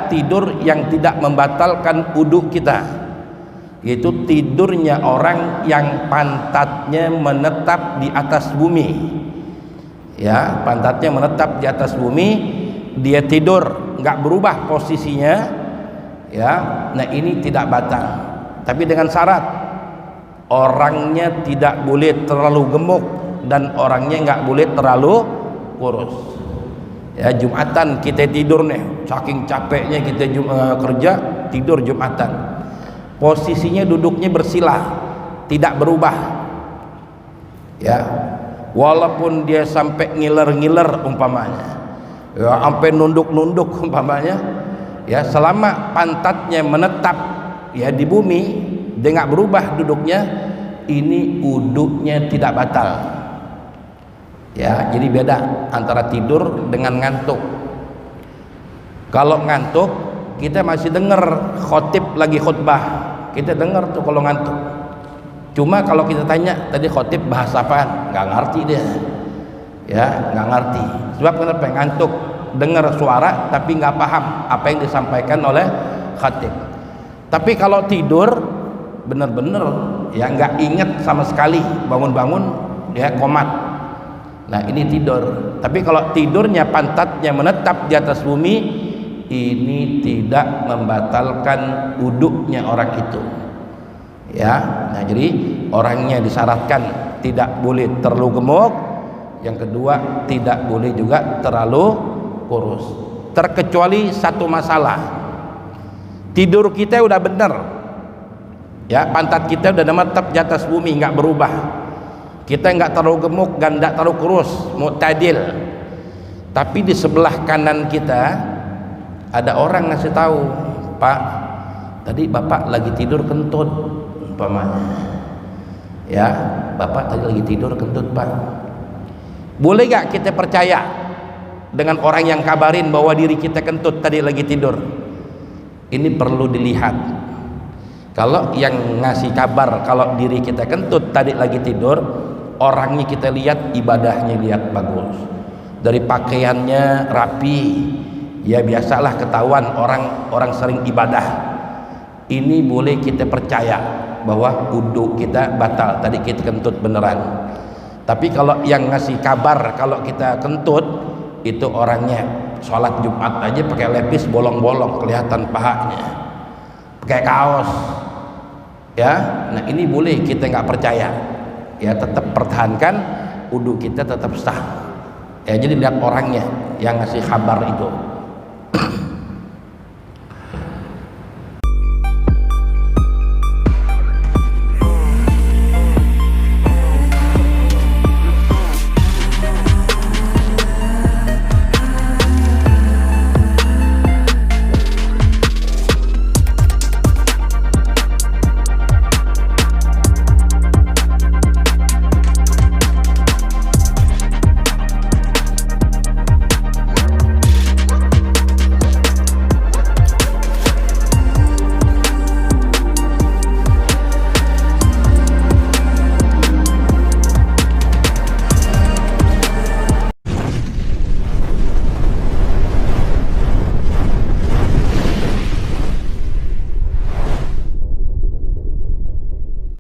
ada tidur yang tidak membatalkan wudu kita, yaitu tidurnya orang yang pantatnya menetap di atas bumi. Ya, pantatnya menetap di atas bumi, dia tidur nggak berubah posisinya, ya. Nah, ini tidak batal, tapi dengan syarat orangnya tidak boleh terlalu gemuk dan orangnya nggak boleh terlalu kurus. Ya, Jumatan kita tidur nih, saking capeknya kita kerja, tidur Jumatan, posisinya duduknya bersila, tidak berubah, ya, walaupun dia sampai ngiler-ngiler umpamanya, ya, sampai nunduk-nunduk umpamanya, ya, selama pantatnya menetap ya di bumi, dia nggak berubah duduknya, ini wudunya tidak batal. Ya, jadi beda antara tidur dengan ngantuk. Kalau ngantuk kita masih dengar khotib lagi khutbah, kita dengar tuh kalau ngantuk. Cuma kalau kita tanya tadi khotib bahasa apaan, nggak ngerti dia, ya, nggak ngerti. Sebab kenapa? Ngantuk, dengar suara tapi nggak paham apa yang disampaikan oleh khotib. Tapi kalau tidur bener-bener ya nggak ingat sama sekali, bangun-bangun ya komat. Nah, ini tidur. Tapi kalau tidurnya pantatnya menetap di atas bumi, ini tidak membatalkan wuduknya orang itu. Ya, nah jadi orangnya disyaratkan tidak boleh terlalu gemuk, yang kedua tidak boleh juga terlalu kurus. Terkecuali satu masalah, tidur kita udah benar, ya, pantat kita udah menetap di atas bumi, nggak berubah, kita nggak terlalu gemuk dan nggak terlalu kurus, mu'tadil. Tapi di sebelah kanan kita ada orang ngasih tahu, Pak, tadi bapak lagi tidur kentut umpamanya, ya, bapak tadi lagi tidur kentut, Pak. Boleh gak kita percaya dengan orang yang kabarin bahwa diri kita kentut tadi lagi tidur? Ini perlu dilihat. Kalau yang ngasih kabar kalau diri kita kentut tadi lagi tidur, orangnya kita lihat, ibadahnya lihat bagus, dari pakaiannya rapi, ya biasalah ketahuan orang sering ibadah. Ini boleh kita percaya bahwa wudu kita batal, tadi kita kentut beneran. Tapi kalau yang ngasih kabar kalau kita kentut, itu orangnya sholat Jumat aja pakai lepis bolong-bolong, kelihatan pahanya, pakai kaos, ya. Nah, ini boleh kita nggak percaya, ya, tetap pertahankan wudu kita tetap sah, ya. Jadi lihat orangnya yang ngasih kabar itu.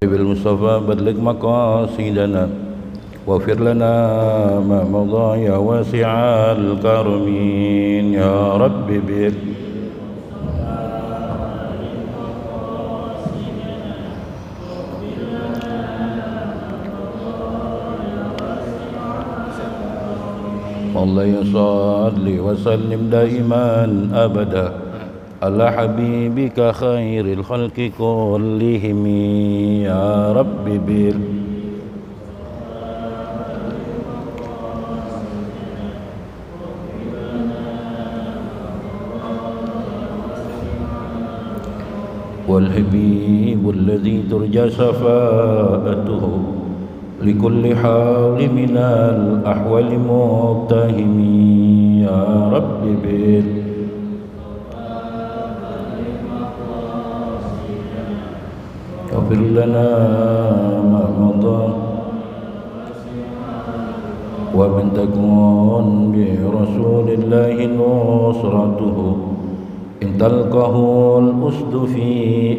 بالمصطفى بلغ مقاصدنا واغفر لنا ما مضى يا واسع الكرم يا رب بك الله يصلي وسلم دائما أبدا على حبيبك خير الخلق كلهم يا رب بال والحبيب الذي ترجى شفاعته لكل حال من الأحوال مقتهم يا رب بال اغفر لنا ما مضى ومن تكون برسول الله نصرته إن تلقه الأسد في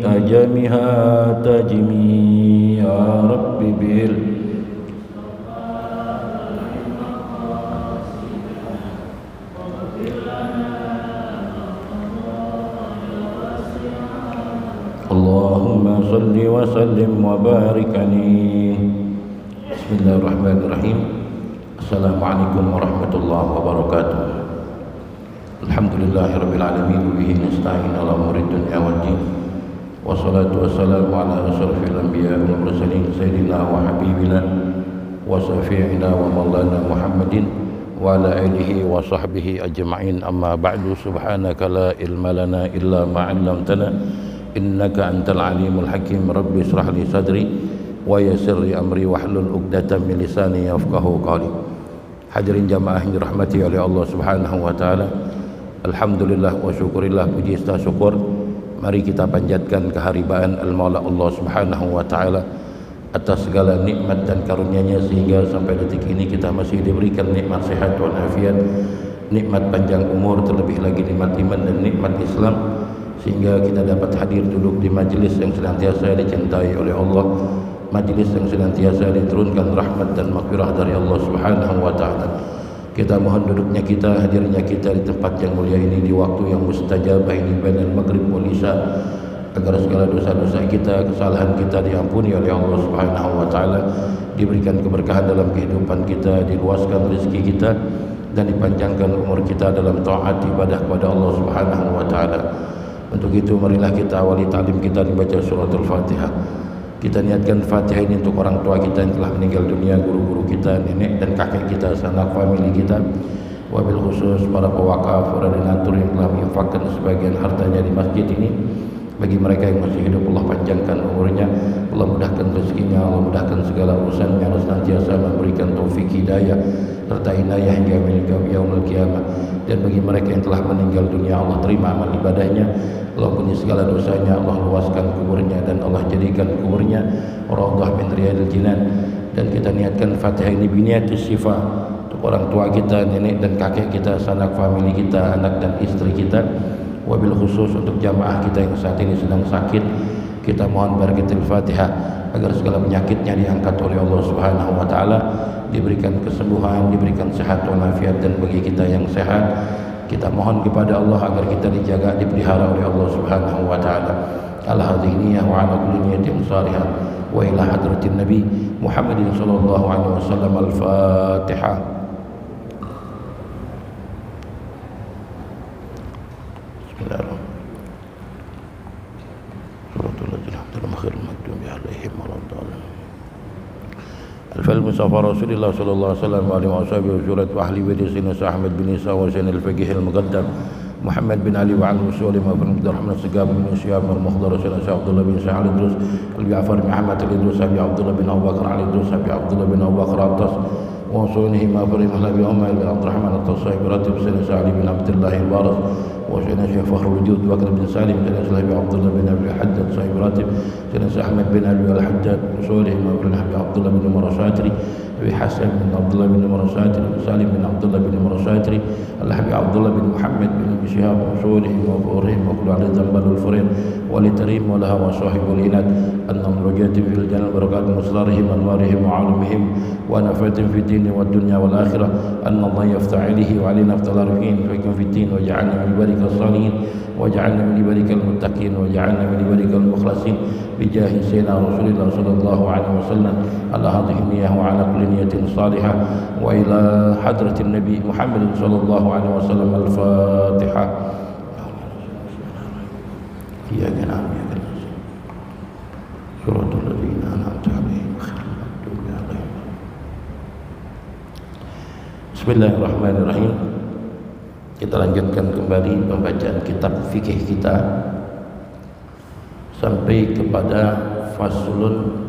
أجمها تجمي يا رب اللهم صل وسلم وبارك عليه. بسم الله الرحمن الرحيم. السلام عليكم ورحمة الله وبركاته. الحمد لله رب العالمين وبه نستعين على أمور الدنيا والدين والصلاة والسلام على أشرف الأنبياء والمرسلين سيدنا وحبيبنا وشفيعنا ومولانا محمد وعلى آله وصحبه أجمعين. أما بعد سبحانك لا علم لنا إلا ما علمتنا إنك أنت العليم الحكيم. رب اشرح لي صدري ويسر لي أمري واحلل عقدة من لساني يفقهوا قولي. Hadirin jamaah yang dirahmati oleh Allah Subhanahu wa taala. Alhamdulillah wa syukurillah, puji serta syukur mari kita panjatkan keharibaan al-Maula Allah Subhanahu wa taala atas segala nikmat dan karunia-Nya sehingga sampai detik ini kita masih diberikan nikmat sehat wal afiat, nikmat panjang umur, terlebih lagi nikmat iman dan nikmat Islam, sehingga kita dapat hadir duduk di majlis yang senantiasa dicintai oleh Allah, majlis yang senantiasa diturunkan rahmat dan maghfirah dari Allah Subhanahu wa taala. Kita mohon duduknya kita, hadirnya kita di tempat yang mulia ini di waktu yang mustajabah ini bainal maghrib wal isya, agar segala dosa-dosa kita, kesalahan kita diampuni oleh Allah Subhanahu wa taala, diberikan keberkahan dalam kehidupan kita, diluaskan rezeki kita dan dipanjangkan umur kita dalam taat ibadah kepada Allah Subhanahu wa taala. Untuk itu marilah kita awali ta'lim kita dibaca surat Al-Fatihah. Kita niatkan Fatihah ini untuk orang tua kita yang telah meninggal dunia, guru-guru kita, nenek dan kakek kita, sanak famili kita, wabil khusus para pewakaf, para donatur yang telah menginfakkan sebagian hartanya di masjid ini. Bagi mereka yang masih hidup, Allah panjangkan umurnya, Allah mudahkan rezekinya, Allah mudahkan segala urusannya, Allah senantiasa memberikan taufik hidayah serta inayah hingga yaumul qiyamah. Dan bagi mereka yang telah meninggal dunia, Allah terima amal ibadahnya, Allah ampuni segala dosanya, Allah luaskan kuburnya dan Allah jadikan kuburnya raudhah min riyadil jinan. Dan kita niatkan Fatihah ini biniatis syifa untuk orang tua kita, nenek dan kakek kita, sanak famili kita, anak dan istri kita. Wabil khusus untuk jamaah kita yang saat ini sedang sakit, kita mohon barakatul Fatihah agar segala penyakitnya diangkat oleh Allah Subhanahu wa taala, diberikan kesembuhan, diberikan sehat walafiat. Dan bagi kita yang sehat, kita mohon kepada Allah agar kita dijaga, dipelihara oleh Allah Subhanahu wa taala. Ala hadhihi niyyah wa ala kulli niyyatin salihah wa ila hadratin nabi Muhammadin sallallahu alaihi wasallam. Al-Fatihah. Al-Mustafa Rasulullah sallallahu alaihi wasallam wa alihi wa surat wa ahli bait Sayyidina Ahmad bin Isa wa Sayyidina al-Faqih al-Muqaddam Muhammad bin Ali wa al Usul wa bin Abdurrahman Segab bin Syihab al-Mukhdar Sayyidina Abdullah bin Sa'id al-Idrus al-Ja'far Muhammad al-Idrus Abi Abdullah bin Abu Bakar al-Idrus Abi Abdullah bin Abu Bakar al-Atas wa sunnihi ma farim Nabi Umar bin Abdurrahman al-Tasayib ratib Sayyidina Sa'id bin Abdullah al-Baras wa Sayyidina Syekh Fakhrul Wujud Bakar bin Salim Sayyidina Abdullah bin Abi Haddad Sahib ratib Sayyidina Ahmad bin Ali al-Haddad usulihi ma farim Nabi Abdullah bin Umar al-Satri Abi Hasan bin Abdullah bin Umar al-Satri Salim bin Abdullah bin Umar al-Satri Al-Habib Abdullah bin Muhammad bin Syihab usulihi wa furihim wa kullu ala dhanbal al-furin wa litarim wa laha wa sahibul inad annam rujati fil jannah barakat muslarihim anwarihim wa alimihim wa nafatin fi dini wa dunya wal akhirah anna Allah yafta'ilihi wa alina aftalarifin wa ikum fi din wa ja'alna min barika salihin wa ja'alna min barika al-muttaqin wa ja'alna min barika al-mukhlasin bijahi sayyidina Rasulullah sallallahu alaihi wasallam. Ala hadhihi niyyah wa ala kulli niyyatin salihah wa ila hadratin nabi Muhammad sallallahu alaihi wasallam. Al-Fatihah. Ya kana ya suratul ladzina an'amta 'alaihim ghairil maghdubi 'alaihim. Bismillahirrahmanirrahim. Kita lanjutkan kembali pembacaan kitab fikih kita sampai kepada faslun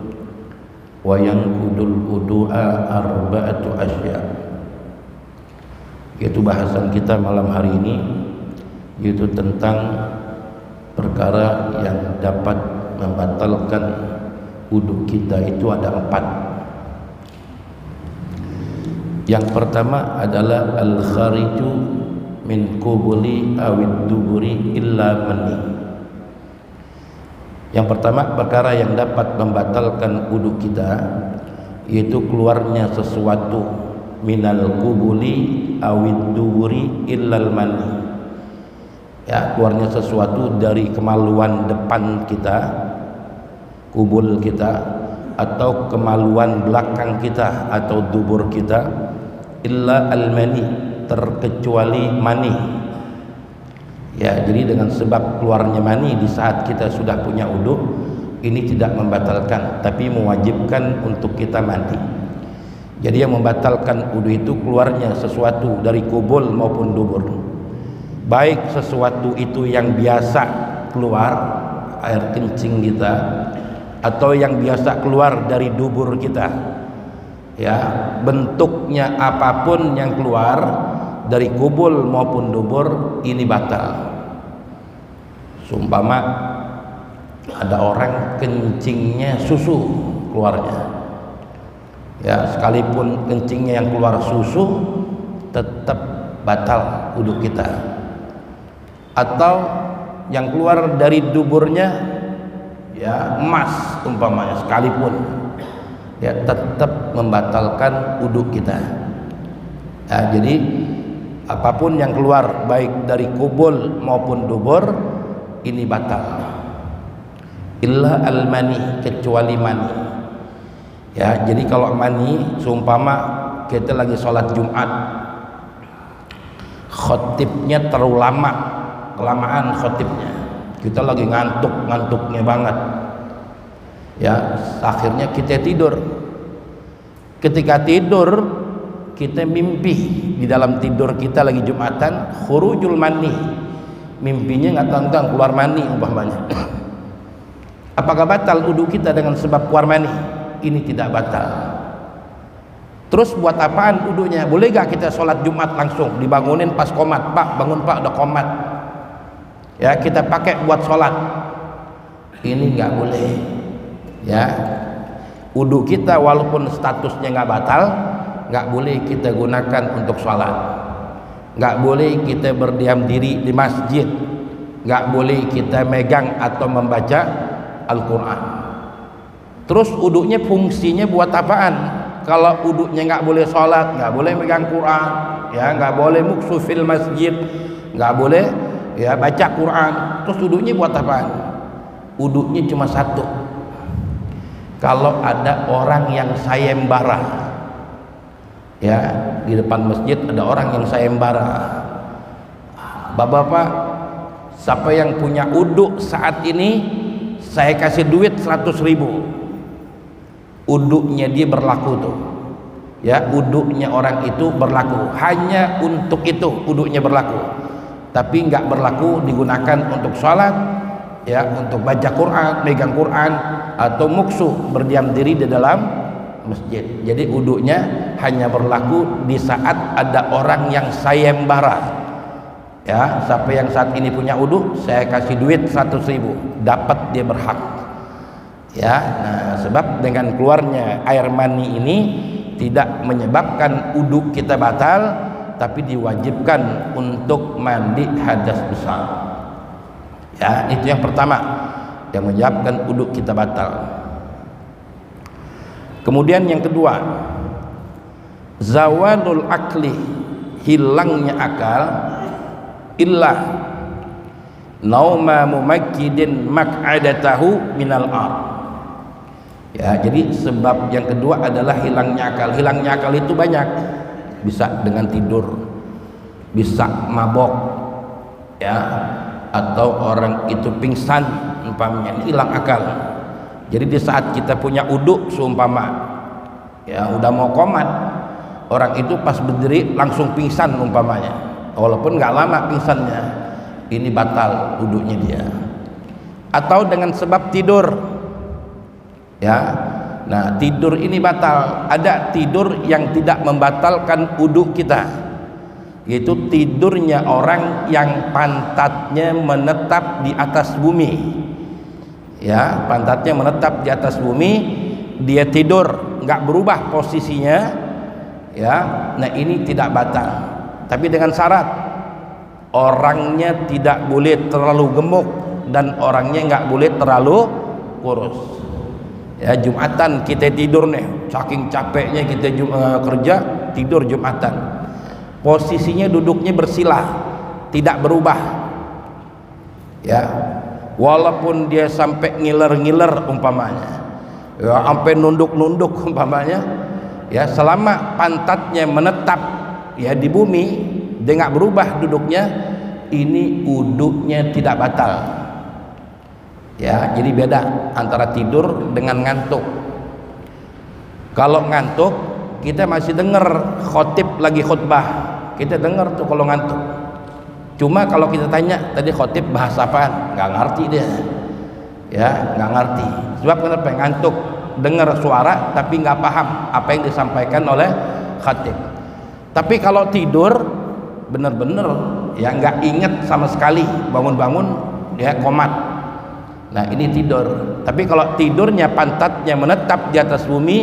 wa yanqudul wudu'a arba'atu asya', yaitu bahasan kita malam hari ini, yaitu tentang perkara yang dapat membatalkan wudhu kita. Itu ada 4. Yang pertama adalah al-khariju min qubuli awid duburi illa mani. Yang pertama, perkara yang dapat membatalkan wudu kita yaitu keluarnya sesuatu minal qubuli awid duburi illal mani. Ya, keluarnya sesuatu dari kemaluan depan kita, kubul kita, atau kemaluan belakang kita atau dubur kita, illa al-mani, terkecuali mani. Ya, jadi dengan sebab keluarnya mani di saat kita sudah punya wudu, ini tidak membatalkan, tapi mewajibkan untuk kita mandi. Jadi yang membatalkan wudu itu keluarnya sesuatu dari kubul maupun dubur. Baik sesuatu itu yang biasa keluar, air kencing kita, atau yang biasa keluar dari dubur kita. Ya, bentuknya apapun yang keluar dari kubul maupun dubur, ini batal. Seumpama ada orang kencingnya susu keluarnya, ya, sekalipun kencingnya yang keluar susu tetap batal wudu kita. Atau yang keluar dari duburnya, ya, emas umpamanya, sekalipun, ya, tetap membatalkan wudu kita. Ya, jadi apapun yang keluar baik dari kubul maupun dubur, ini batal. Illa al-mani, kecuali mani. Ya, jadi kalau mani, seumpama kita lagi sholat Jumat, khotibnya terlalu lama, kelamaan khotibnya, kita lagi ngantuknya banget, ya, akhirnya kita tidur. Ketika tidur kita mimpi, di dalam tidur kita lagi Jumatan, khurujul mani, mimpinya nggak tentang keluar mani umpamanya. Apakah batal wudu kita dengan sebab keluar mani? Ini tidak batal. Terus buat apaan wudunya? Boleh gak kita sholat Jumat langsung dibangunin pas qomat? Pak, bangun Pak, udah qomat. Ya, kita pakai buat sholat. Ini nggak boleh. Ya, wudu kita walaupun statusnya nggak batal, nggak boleh kita gunakan untuk sholat. Nggak boleh kita berdiam diri di masjid. Nggak boleh kita megang atau membaca Al-Quran. Terus wudunya fungsinya buat apaan? Kalau wudunya nggak boleh sholat, nggak boleh megang Quran, ya, nggak boleh muksu fil masjid, nggak boleh, ya, baca Quran, terus wudunya buat apaan? Wudunya cuma satu. Kalau ada orang yang sayembara, ya, di depan masjid ada orang yang sayembara, bapak-bapak, siapa yang punya wudu saat ini, saya kasih duit 100.000. Wudunya dia berlaku tuh, ya, wudunya orang itu berlaku, hanya untuk itu wudunya berlaku, tapi nggak berlaku digunakan untuk sholat, ya, untuk baca Quran, megang Quran, atau muksu, berdiam diri di dalam masjid. Jadi wudunya hanya berlaku di saat ada orang yang sayembara, ya, siapa yang saat ini punya wudu, saya kasih duit 100.000, dapat, dia berhak. Ya, nah, sebab dengan keluarnya air mani ini tidak menyebabkan wudu kita batal, tapi diwajibkan untuk mandi hadas besar. Ya, itu yang pertama yang menyebabkan wudu kita batal. Kemudian yang kedua, zawalul akli, hilangnya akal, illa nauma mumakkidin mak'adatahu minal ar. Ya, jadi sebab yang kedua adalah hilangnya akal. Hilangnya akal itu banyak, bisa dengan tidur, bisa mabok, ya, atau orang itu pingsan umpamanya, hilang akal. Jadi di saat kita punya wudu seumpama, ya, udah mau qomat, orang itu pas berdiri langsung pingsan umpamanya, walaupun nggak lama pingsannya, ini batal wudunya dia. Atau dengan sebab tidur, ya, nah, tidur ini batal. Ada tidur yang tidak membatalkan wudu kita, yaitu tidurnya orang yang pantatnya menetap di atas bumi. Ya, pantatnya menetap di atas bumi, dia tidur nggak berubah posisinya, ya, nah, ini tidak batal, tapi dengan syarat, orangnya tidak boleh terlalu gemuk dan orangnya nggak boleh terlalu kurus. Ya, Jumatan kita tidur nih, saking capeknya kita kerja, tidur Jumatan, posisinya duduknya bersila, tidak berubah. Ya, walaupun dia sampai ngiler-ngiler umpamanya, ya, sampai nunduk-nunduk umpamanya, ya, selama pantatnya menetap ya di bumi, dia nggak berubah duduknya, ini uduknya tidak batal. Ya, jadi beda antara tidur dengan ngantuk. Kalau ngantuk kita masih dengar khotib lagi khutbah, kita dengar tuh kalau ngantuk. Cuma kalau kita tanya tadi khotib bahas apaan, nggak ngerti dia. Ya, nggak ngerti. Sebab kenapa? Ngantuk, dengar suara tapi nggak paham apa yang disampaikan oleh khotib. Tapi kalau tidur bener-bener ya nggak ingat sama sekali, bangun-bangun ya komat. Nah, ini tidur. Tapi kalau tidurnya pantatnya menetap di atas bumi,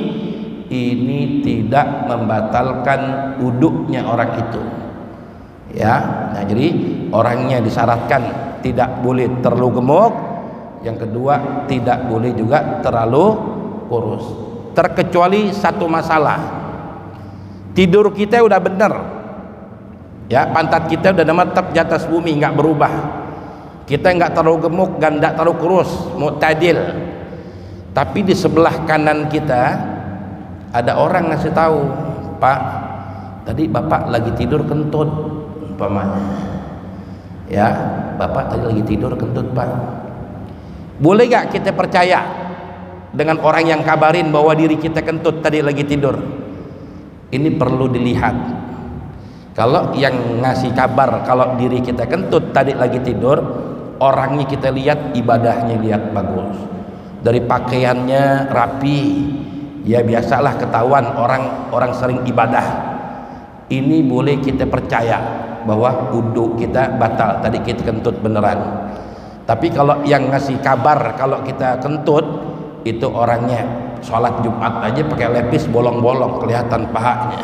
ini tidak membatalkan wuduknya orang itu. Ya, nah jadi orangnya disyaratkan tidak boleh terlalu gemuk, yang kedua tidak boleh juga terlalu kurus. Terkecuali satu masalah, tidur kita udah benar, ya, pantat kita udah menetap di atas bumi, nggak berubah. Kita nggak terlalu gemuk dan nggak terlalu kurus, mu'tadil. Tapi di sebelah kanan kita ada orang ngasih tahu, Pak, tadi bapak lagi tidur kentut, umpamanya. Ya, bapak tadi lagi tidur kentut, Pak. Boleh nggak kita percaya dengan orang yang kabarin bahwa diri kita kentut tadi lagi tidur? Ini perlu dilihat. Kalau yang ngasih kabar kalau diri kita kentut tadi lagi tidur, orangnya kita lihat, ibadahnya lihat bagus, dari pakaiannya rapi, ya biasalah ketahuan orang sering ibadah. Ini boleh kita percaya bahwa wudhu kita batal, tadi kita kentut beneran. Tapi kalau yang ngasih kabar kalau kita kentut, itu orangnya sholat Jumat aja pakai lepis bolong-bolong, kelihatan pahanya,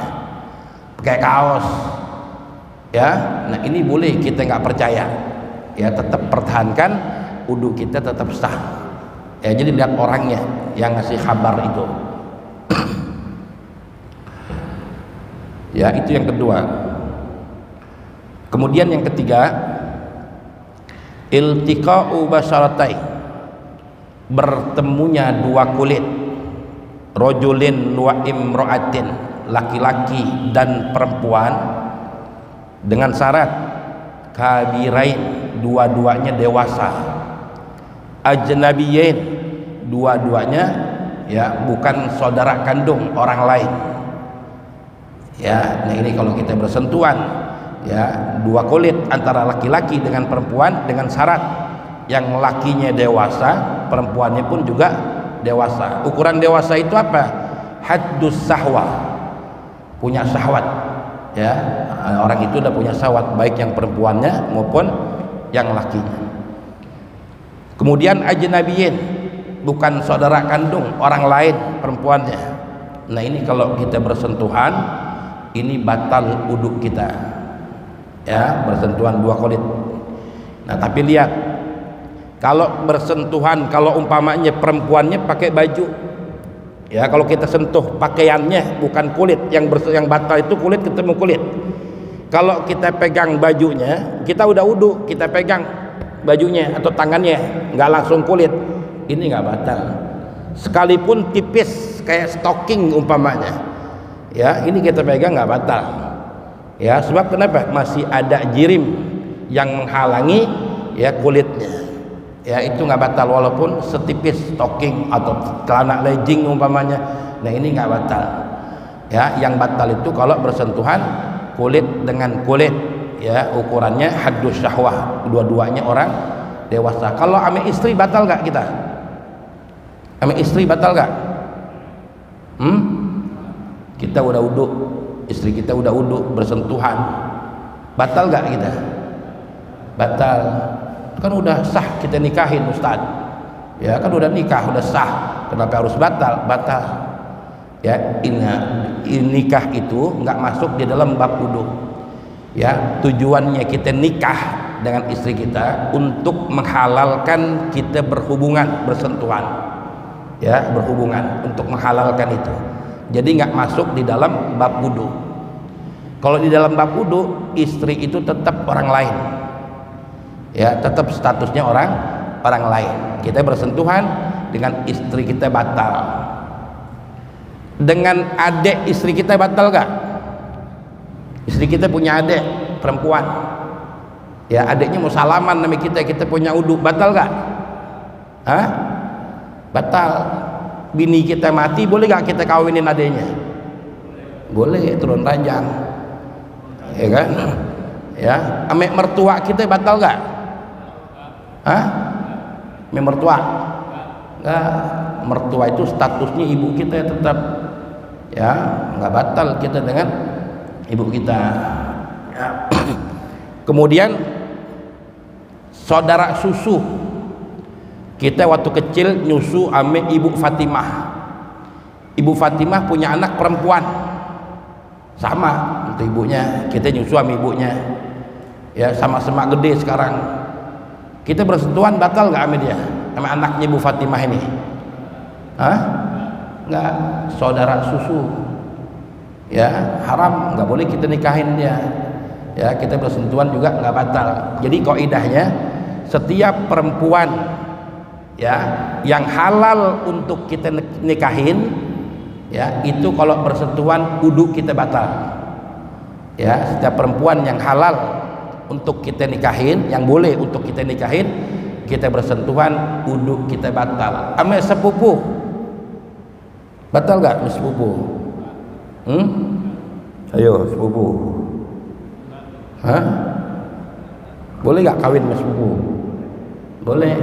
pakai kaos. Ya, nah ini boleh kita nggak percaya. Ya, tetap pertahankan wudhu kita tetap sah. Ya, jadi lihat orangnya yang ngasih kabar itu. Ya, itu yang kedua. Kemudian yang ketiga, iltiqa'u basyaratai, bertemunya dua kulit, rajulin wa imra'atin, laki-laki dan perempuan, dengan syarat kabirain, dua-duanya dewasa, ajnabiyin, dua-duanya ya bukan saudara kandung orang lain. Ya, nah ini kalau kita bersentuhan ya dua kulit antara laki-laki dengan perempuan dengan syarat yang lakinya dewasa, perempuannya pun juga dewasa. Ukuran dewasa itu apa? Haddus sahwa, punya syahwat. Ya, orang itu udah punya syahwat, baik yang perempuannya maupun yang lakinya. Kemudian ajnabiyin, bukan saudara kandung orang lain perempuannya. Nah ini kalau kita bersentuhan, ini batal wudhu kita. Ya, bersentuhan dua kulit. Nah tapi lihat, kalau bersentuhan, kalau umpamanya perempuannya pakai baju, ya kalau kita sentuh pakaiannya bukan kulit, yang batal itu kulit ketemu kulit. Kalau kita pegang bajunya, kita udah wudhu, kita pegang bajunya atau tangannya, nggak langsung kulit, ini nggak batal. Sekalipun tipis kayak stocking umpamanya, ya ini kita pegang nggak batal. Ya, sebab kenapa? Masih ada jirim yang menghalangi ya kulitnya. Ya itu nggak batal walaupun setipis stocking atau celana legging umpamanya. Nah ini nggak batal. Ya, yang batal itu kalau bersentuhan kulit dengan kulit, ya ukurannya haddus syahwah, dua-duanya orang dewasa. Kalau ame istri batal nggak kita? Ame istri batal nggak? Kita udah wudhu, istri kita udah wudhu, bersentuhan, batal nggak kita? Batal. Kan udah sah kita nikahin, Ustaz. Ya kan udah nikah, udah sah, kenapa harus batal? Batal. Ya, nikah itu nggak masuk di dalam bab wudhu. Ya, tujuannya kita nikah dengan istri kita untuk menghalalkan kita berhubungan, bersentuhan, ya, berhubungan, untuk menghalalkan itu. Jadi nggak masuk di dalam bab wudu. Kalau di dalam bab wudu, istri itu tetap orang lain, ya, tetap statusnya orang lain. Kita bersentuhan dengan istri kita batal. Dengan adik istri kita batal gak? Istri kita punya adik perempuan, ya, adiknya mau salaman sama kita punya wudu, batal gak? Hah? Batal. Bini kita mati, boleh gak kita kawinin adiknya? Boleh, turun ranjang, ya kan? Ya, ame mertua kita batal gak? Hah? Ame mertua? Enggak, mertua itu statusnya ibu kita tetap, ya, nggak batal kita dengan ibu kita, ya. Kemudian saudara susu kita waktu kecil nyusu ame ibu Fatimah. Ibu Fatimah punya anak perempuan, sama itu ibunya, kita nyusu ame ibunya, ya, sama-sama gede sekarang. Kita bersentuhan batal nggak ame dia, sama anaknya ibu Fatimah ini? Hah? Nggak, saudara susu, ya, haram, nggak boleh kita nikahin dia, ya. Kita bersentuhan juga nggak batal. Jadi kaidahnya, setiap perempuan, ya, yang halal untuk kita nikahin, ya, itu kalau bersentuhan wudu kita batal, ya. Setiap perempuan yang halal untuk kita nikahin, yang boleh untuk kita nikahin, kita bersentuhan wudu kita batal. Ame sepupu batal gak sepupu? Ayo sepupu, hah? Boleh gak kawin sama sepupu? Boleh,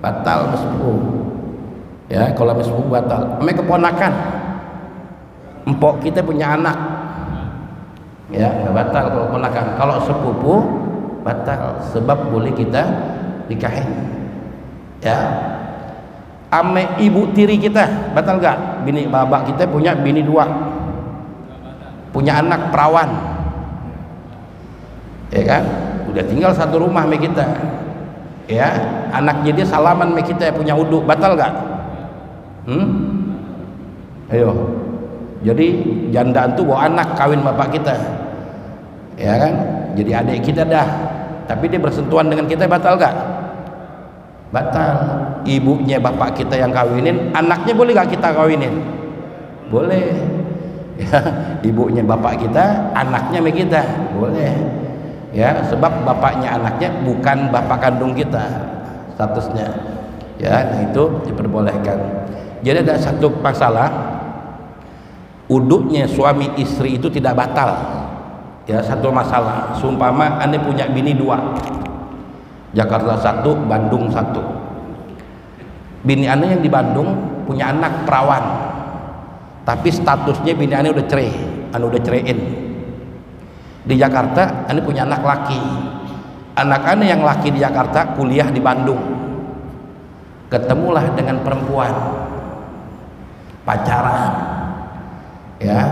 batal sama sepupu, ya. Kalau sama sepupu batal. Ame keponakan, empok kita punya anak, ya, nggak batal kalau keponakan. Kalau sepupu batal, sebab boleh kita nikahin, ya. Ame ibu tiri kita batal gak? Bini babak kita punya bini dua, punya anak perawan, ya kan, udah tinggal satu rumah ame kita, ya, anaknya dia salaman ame kita, punya wudu, batal gak? Ayo, jadi janda itu bawa anak kawin bapak kita, ya kan, jadi adik kita dah, tapi dia bersentuhan dengan kita, batal gak? Batal. Ibunya bapak kita yang kawinin, anaknya boleh gak kita kawinin? Boleh, ya. Ibunya bapak kita, anaknya sama kita, boleh, ya, sebab bapaknya anaknya bukan bapak kandung kita statusnya, ya. Nah, itu diperbolehkan. Jadi ada satu masalah, uduknya suami istri itu tidak batal, ya. Satu masalah, seumpama ane punya bini dua, Jakarta satu, Bandung satu. Bini ane yang di Bandung punya anak perawan, tapi statusnya bini ane udah cerai, ane udah ceraiin. Di Jakarta ane punya anak laki, anak ane yang laki di Jakarta kuliah di Bandung, ketemulah dengan perempuan, pacaran, ya,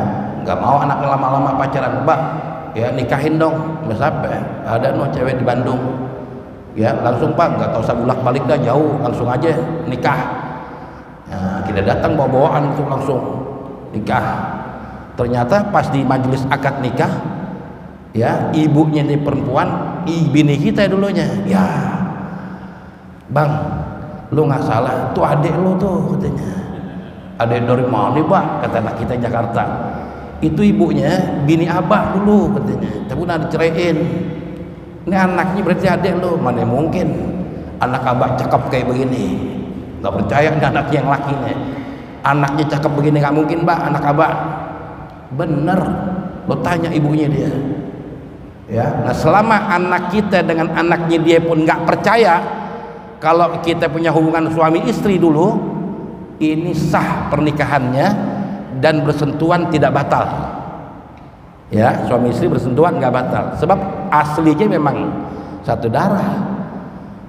nggak mau anaknya lama-lama pacaran, Mbak, ya, nikahin dong, siapa? Ada no cewek di Bandung, ya, langsung Pak, nggak usah bolak balik dah, jauh, langsung aja nikah. Nah, kita datang bawa-bawaan itu langsung nikah. Ternyata pas di majelis akad nikah, ya, ibunya ini perempuan, bini kita dulunya, ya, Bang, lu nggak salah, tuh adik lu tuh, katanya. Adik dari mana, Pak? Kata anak kita Jakarta. Itu ibunya bini abah dulu, katanya, tapi udah diceraiin. Ini anaknya berarti adik lo. Mana mungkin anak abah cakep kayak begini, nggak percaya ini anaknya yang lakinya. Anaknya cakep begini, nggak mungkin, Mbak, anak abah. Bener, lo tanya ibunya dia, ya. Nah, selama anak kita dengan anaknya dia pun nggak percaya kalau kita punya hubungan suami istri dulu, ini sah pernikahannya dan bersentuhan tidak batal, ya. Suami istri bersentuhan nggak batal, sebab aslinya memang satu darah,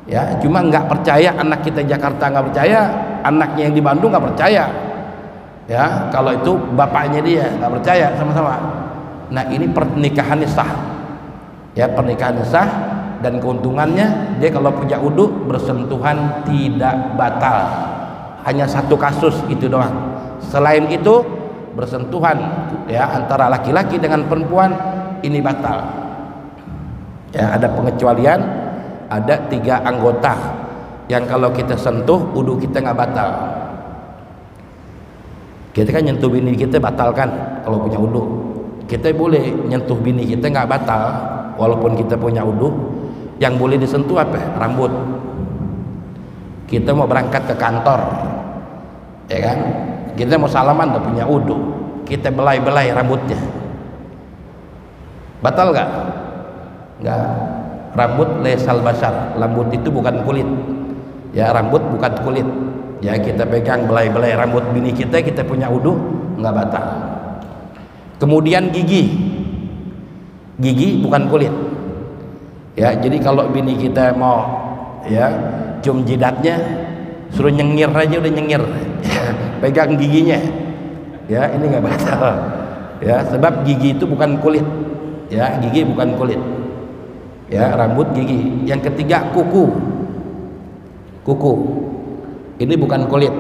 ya. Cuma nggak percaya, anak kita Jakarta nggak percaya, anaknya yang di Bandung nggak percaya, ya. Kalau itu bapaknya dia nggak percaya, sama-sama. Nah, ini pernikahannya sah, Ya, pernikahan sah dan keuntungannya dia kalau punya uduk bersentuhan tidak batal. Hanya satu kasus itu doang. Selain itu bersentuhan ya antara laki-laki dengan perempuan ini batal. Ya, ada pengecualian, ada 3 anggota yang kalau kita sentuh uduk kita nggak batal. Kita kan nyentuh bini kita batal kan kalau punya uduk. Kita boleh nyentuh bini kita nggak batal walaupun kita punya uduk. Yang boleh disentuh apa? Rambut. Kita mau berangkat ke kantor, ya kan? Kita mau salaman udah punya uduk, kita belai-belai rambutnya, batal nggak? Nggak. Rambut lesal basar, rambut itu bukan kulit. Ya, rambut bukan kulit. Ya, kita pegang belai-belai rambut bini kita punya uduk, nggak batal. Kemudian gigi bukan kulit. Ya, jadi kalau bini kita mau ya cium jidatnya, suruh nyengir aja udah nyengir. Pegang giginya. Ya, ini nggak batal. Ya, sebab gigi itu bukan kulit. Ya, gigi bukan kulit. Ya, rambut, gigi. Yang ketiga kuku. Ini bukan kulit.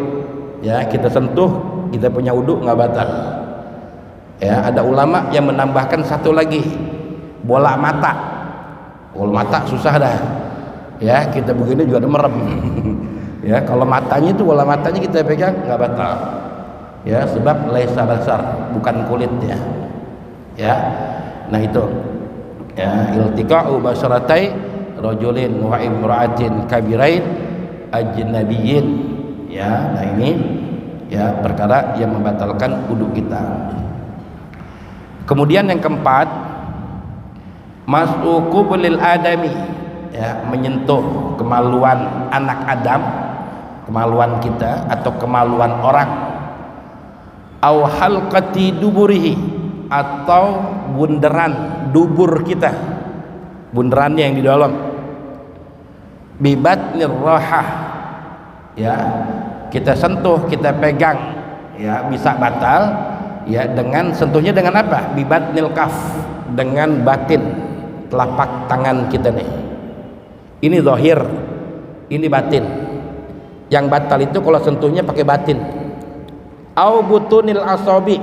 Ya, kita sentuh, kita punya uduk nggak batal. Ya, ada ulama yang menambahkan satu lagi, bola mata. Bola mata susah dah. Ya, kita begini juga ada merem. Ya, kalau matanya itu bola matanya kita pegang nggak batal. Ya, sebab laisa basar, bukan kulitnya. Ya, nah itu. Ya, iltiqa'u basaratai rajulin wa imra'atin kabirain ajnabiyyin. Ya, nah ini ya perkara yang membatalkan wudu kita. Kemudian yang keempat, mas'uqu bil adami, ya, menyentuh kemaluan anak Adam, kemaluan kita atau kemaluan orang, au halqati duburihi, atau bunderan dubur kita, bunderannya yang di dalam, bibatnir rahah, ya, kita sentuh, kita pegang, ya, bisa batal, ya, dengan sentuhnya dengan apa? Bibatnil kaf, dengan batin telapak tangan kita nih. Ini zahir, ini batin. Yang batal itu kalau sentuhnya pakai batin. Au butunil asabi,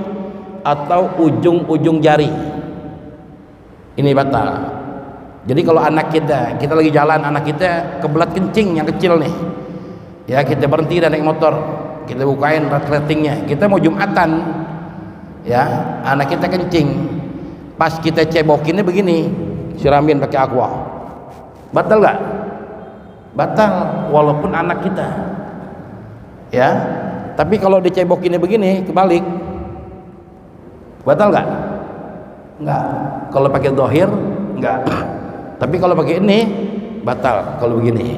atau ujung-ujung jari. Ini batal. Jadi kalau anak kita lagi jalan, anak kita kebelat kencing yang kecil nih. Ya, kita berhenti dan naik motor, kita bukain ratingnya, kita mau Jumatan. Ya, anak kita kencing. Pas kita cebokinnya begini, siramin pakai aqua. Batal nggak? Batal walaupun anak kita. Ya, tapi kalau dicebokinnya begini kebalik, batal nggak? Nggak. Kalau pakai zahir nggak. Tapi kalau pakai ini batal. Kalau begini,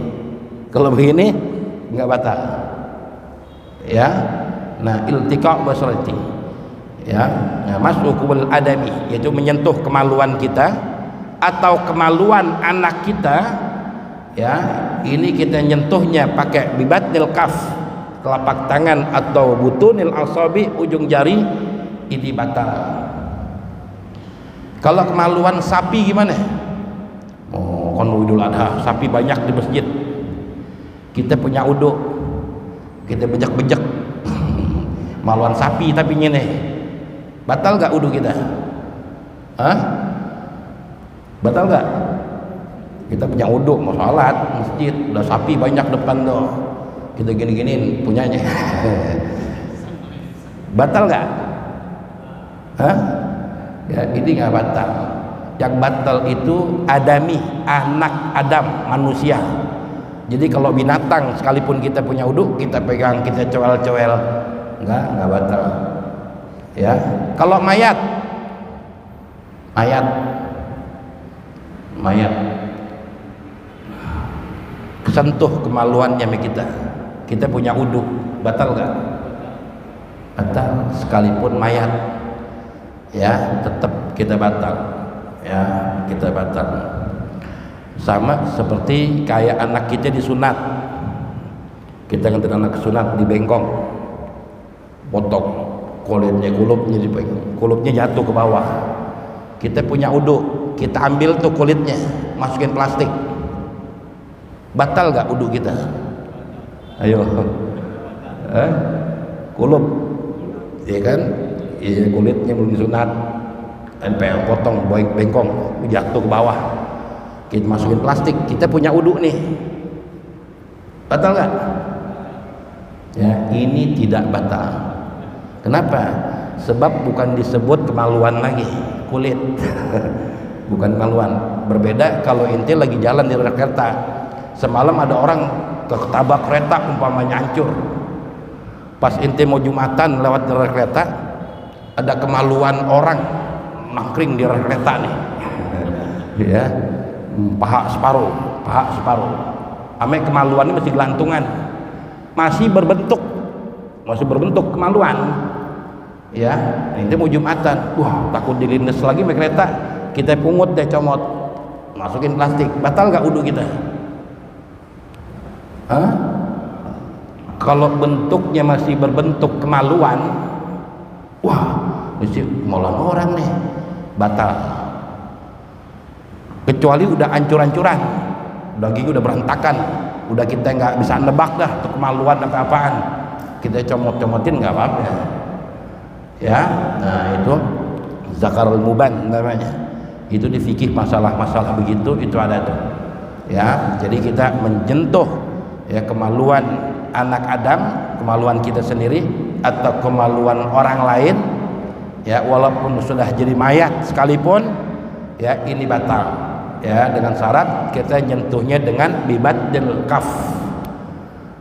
kalau begini nggak batal. Ya, nah iltiqa' basarati. Ya, nah, mas'uqul adami, yaitu menyentuh kemaluan kita atau kemaluan anak kita. Ya, ini kita nyentuhnya pakai bibatnil kaf, telapak tangan, atau butunil asabi, ujung jari, ini batal. Kalau kemaluan sapi gimana? Oh, kan Idul Adha, sapi banyak di masjid. Kita punya uduk, kita bejek-bejek maluan sapi tapi ini batal gak uduk kita? Hah? Batal gak? Kita punya uduk mau sholat masjid, udah sapi banyak depan tuh, kita gini-giniin punyanya. Batal gak? Hah? Ya, ini gak batal. Yang batal itu adami, anak Adam, manusia. Jadi kalau binatang sekalipun kita punya uduk, kita pegang, kita cowel-cowel, nggak batal. Ya, kalau mayat kesentuh kemaluannya sama kita punya uduk, batal nggak? Batal sekalipun mayat. Ya, tetap kita batal. Ya, kita batal. Sama seperti kayak anak kita disunat, kita nganter anak sunat di bengkong, potong kulupnya dipegang, kulupnya jatuh ke bawah, kita punya uduk, kita ambil tuh kulitnya, masukin plastik, batal nggak wudhu kita? Ayo, kulup, ya kan? Iya, kulitnya belum disunat, tempel, potong, bengkong, jatuh ke bawah, kita masukin plastik, kita punya wudhu nih, batal nggak? Ya, ini tidak batal. Kenapa? Sebab bukan disebut kemaluan lagi, kulit. Bukan kemaluan. Berbeda kalau ente lagi jalan di rel kereta. Semalam ada orang ketabrak kereta umpamanya hancur. Pas ente mau Jumatan lewat rel kereta, ada kemaluan orang nangkring di rel kereta nih. Ya, paha separuh. Ame kemaluannya masih gelantungan. Masih berbentuk kemaluan. Ya, ini mau Jumatan, wah takut dilindes lagi sama kereta, kita pungut deh, comot, masukin plastik, batal nggak wudhu kita? Hah? Kalau bentuknya masih berbentuk kemaluan, wah mesti kemaluan orang nih, batal. Kecuali udah hancur-hancuran, dagingnya udah berantakan, udah kita nggak bisa nebak dah tuh kemaluan apa-apaan, kita comot-comotin nggak apa-apa. Ya, nah itu zakarul muban namanya. Itu di fikih masalah-masalah begitu itu ada tuh. Ya, jadi kita menyentuh ya kemaluan anak Adam, kemaluan kita sendiri atau kemaluan orang lain, ya walaupun sudah jadi mayat sekalipun, ya ini batal. Ya, dengan syarat kita nyentuhnya dengan bibatil kaf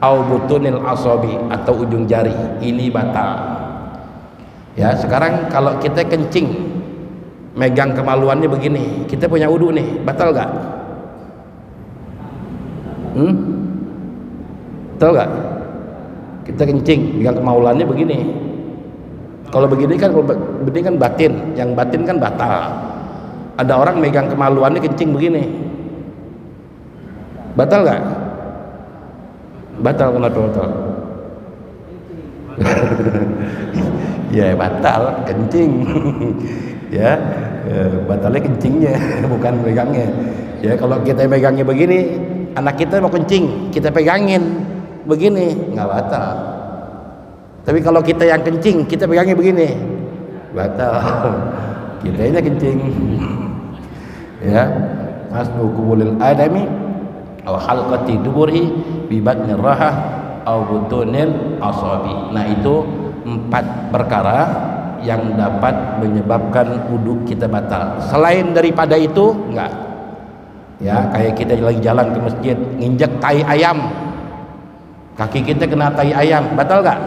au butunil asabi atau ujung jari, ini batal. Ya, sekarang kalau kita kencing megang kemaluannya begini, kita punya wudhu nih, batal gak? Betul gak? Kita kencing megang kemaluannya begini, kalau begini kan batin, yang batin kan batal. Ada orang megang kemaluannya kencing begini, batal gak? Batal. Kenapa batal? Ya batal kencing. Ya, batalnya kencingnya bukan megangnya. Ya, kalau kita megangnya begini, anak kita mau kencing kita pegangin begini, nggak batal. Tapi kalau kita yang kencing kita pegangnya begini, batal. Kita ini kencing. Ya, masnuqulil adami aw halqati duburi bi batnir rahah aw butunil asabi. Nah, itu 4 perkara yang dapat menyebabkan wudhu kita batal. Selain daripada itu enggak. Ya, kayak kita lagi jalan ke masjid nginjek tai ayam, kaki kita kena tai ayam, batal enggak?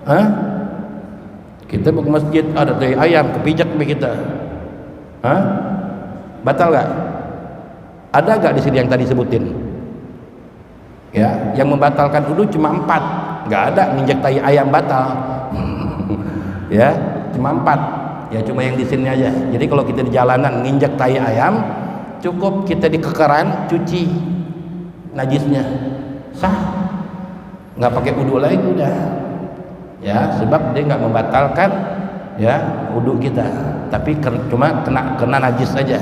Hah? Kita mau ke masjid ada tai ayam kepijak sama kita, hah? Batal enggak? Ada enggak di sini yang tadi sebutin? Ya, yang membatalkan wudhu cuma 4. Nggak ada nginjek tai ayam batal. Ya, cuma 4. Ya, cuma yang di sini aja. Jadi kalau kita di jalanan nginjek tai ayam, cukup kita di kekeran cuci najisnya, sah, nggak pakai wudhu lagi udah. Ya, sebab dia nggak membatalkan ya wudhu kita, tapi cuma kena najis aja.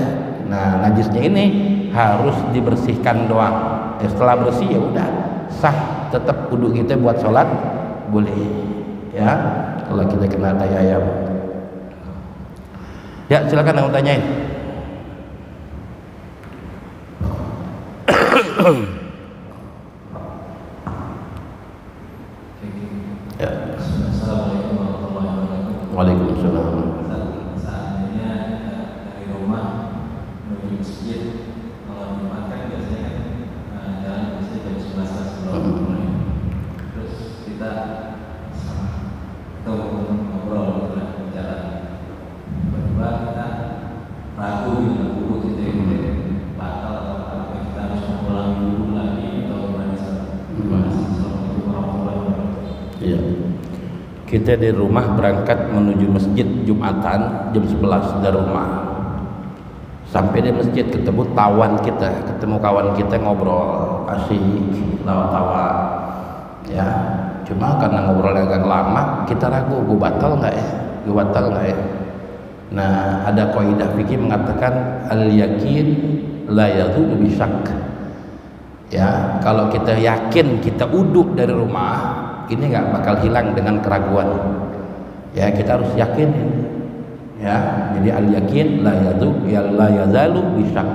Nah, najisnya ini harus dibersihkan doang. Setelah bersih ya udah sah, tetap wudhu kita buat sholat boleh. Ya, kalau kita kena tai ayam. Ya, silakan yang mau tanyain. Ya. Assalamualaikum warahmatullahi wabarakatuh. Waalaikumsalam. Seandainya dari rumah menuju masjid, kalau Jumat kan biasanya jalan masjid jam 11 sebelum mulai. Terus kita ngobrol gitu jalan. Tiba-tiba kita ragu gitu, kita batal atau apa, kita harus mengulangi dulu lagi atau gimana? Assalamualaikum warahmatullahi wabarakatuh. Iya. Kita di rumah berangkat menuju masjid Jumatan jam 11 dari rumah. Sampai di masjid ketemu kawan kita ngobrol asik, tawa-tawa. Ya, cuma karena ngobrolnya agak lama, kita ragu, gue batal nggak ya? Nah, ada kaidah fikih mengatakan al-yakin la yadhulu bisyak. Ya, kalau kita yakin kita uduk dari rumah, ini nggak bakal hilang dengan keraguan. Ya, kita harus yakin. Ya, jadi al-yakin la yazalu bisyak.